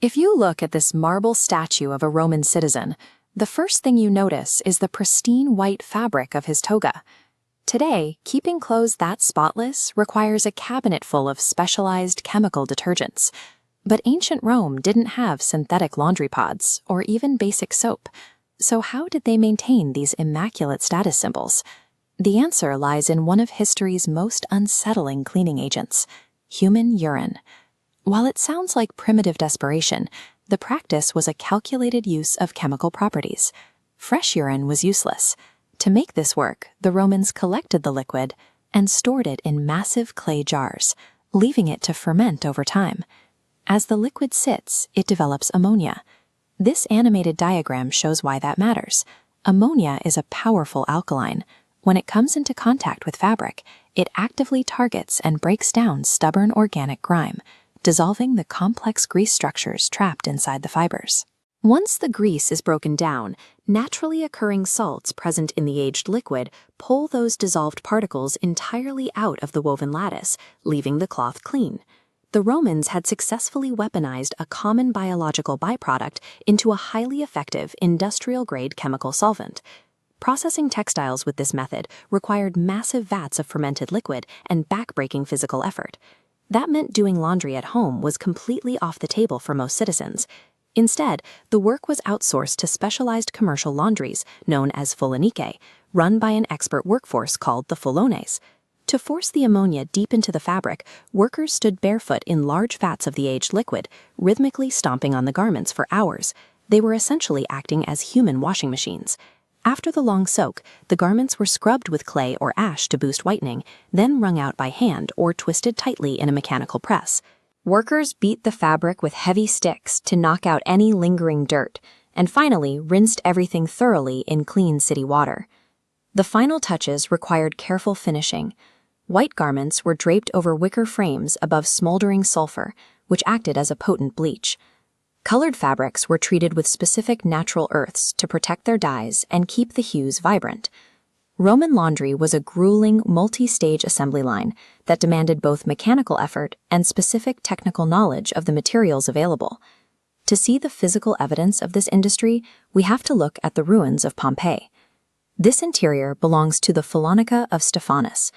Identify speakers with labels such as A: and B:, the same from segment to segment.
A: If you look at this marble statue of a Roman citizen, the first thing you notice is the pristine white fabric of his toga. Today, keeping clothes that spotless requires a cabinet full of specialized chemical detergents. But ancient Rome didn't have synthetic laundry pods or even basic soap. So how did they maintain these immaculate status symbols? The answer lies in one of history's most unsettling cleaning agents: human urine. While it sounds like primitive desperation, the practice was a calculated use of chemical properties. Fresh urine was useless. To make this work, the Romans collected the liquid and stored it in massive clay jars, leaving it to ferment over time. As the liquid sits, it develops ammonia. This animated diagram shows why that matters. Ammonia is a powerful alkaline. When it comes into contact with fabric, it actively targets and breaks down stubborn organic grime, dissolving the complex grease structures trapped inside the fibers. Once the grease is broken down, naturally occurring salts present in the aged liquid pull those dissolved particles entirely out of the woven lattice, leaving the cloth clean. The Romans had successfully weaponized a common biological byproduct into a highly effective industrial-grade chemical solvent. Processing textiles with this method required massive vats of fermented liquid and backbreaking physical effort. That meant doing laundry at home was completely off the table for most citizens. Instead, the work was outsourced to specialized commercial laundries known as fulonique, run by an expert workforce called the fulones. To force the ammonia deep into the fabric, workers stood barefoot in large vats of the aged liquid, rhythmically stomping on the garments for hours. They were essentially acting as human washing machines. After the long soak, the garments were scrubbed with clay or ash to boost whitening, then wrung out by hand or twisted tightly in a mechanical press. Workers beat the fabric with heavy sticks to knock out any lingering dirt, and finally rinsed everything thoroughly in clean city water. The final touches required careful finishing. White garments were draped over wicker frames above smoldering sulfur, which acted as a potent bleach. Colored fabrics were treated with specific natural earths to protect their dyes and keep the hues vibrant. Roman laundry was a grueling, multi-stage assembly line that demanded both mechanical effort and specific technical knowledge of the materials available. To see the physical evidence of this industry, we have to look at the ruins of Pompeii. This interior belongs to the Folonica of Stephanus.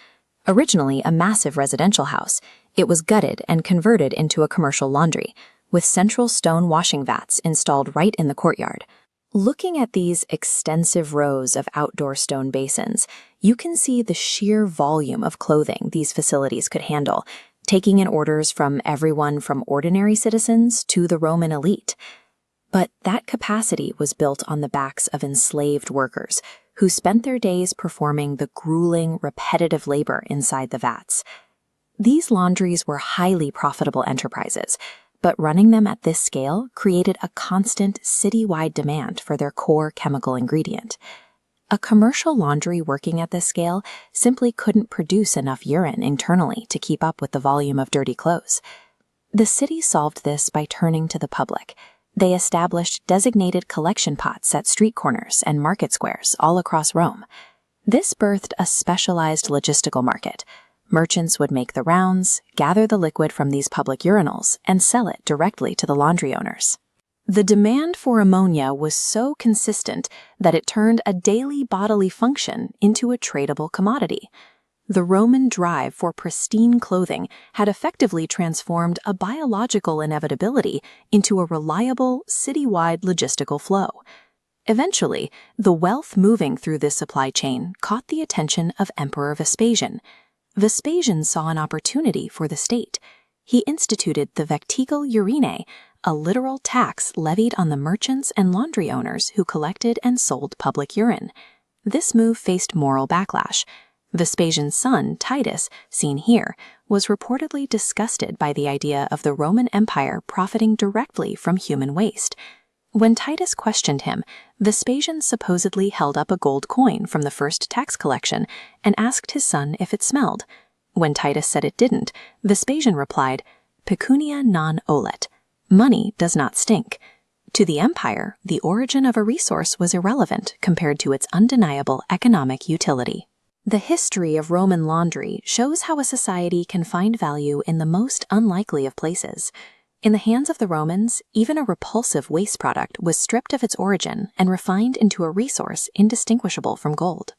A: Originally a massive residential house, it was gutted and converted into a commercial laundry, with central stone washing vats installed right in the courtyard. Looking at these extensive rows of outdoor stone basins, you can see the sheer volume of clothing these facilities could handle, taking in orders from everyone from ordinary citizens to the Roman elite. But that capacity was built on the backs of enslaved workers, who spent their days performing the grueling, repetitive labor inside the vats. These laundries were highly profitable enterprises, but running them at this scale created a constant city-wide demand for their core chemical ingredient. A commercial laundry working at this scale simply couldn't produce enough urine internally to keep up with the volume of dirty clothes. The city solved this by turning to the public. They established designated collection pots at street corners and market squares all across Rome. This birthed a specialized logistical market. Merchants would make the rounds, gather the liquid from these public urinals, and sell it directly to the laundry owners. The demand for ammonia was so consistent that it turned a daily bodily function into a tradable commodity. The Roman drive for pristine clothing had effectively transformed a biological inevitability into a reliable, citywide logistical flow. Eventually, the wealth moving through this supply chain caught the attention of Emperor Vespasian. Vespasian saw an opportunity for the state. He instituted the vectigal urine, a literal tax levied on the merchants and laundry owners who collected and sold public urine. This move faced moral backlash. Vespasian's son, Titus, seen here, was reportedly disgusted by the idea of the Roman Empire profiting directly from human waste. When Titus questioned him, Vespasian supposedly held up a gold coin from the first tax collection and asked his son if it smelled. When Titus said it didn't, Vespasian replied, "Pecunia non olet." Money does not stink. To the empire, the origin of a resource was irrelevant compared to its undeniable economic utility. The history of Roman laundry shows how a society can find value in the most unlikely of places. In the hands of the Romans, even a repulsive waste product was stripped of its origin and refined into a resource indistinguishable from gold.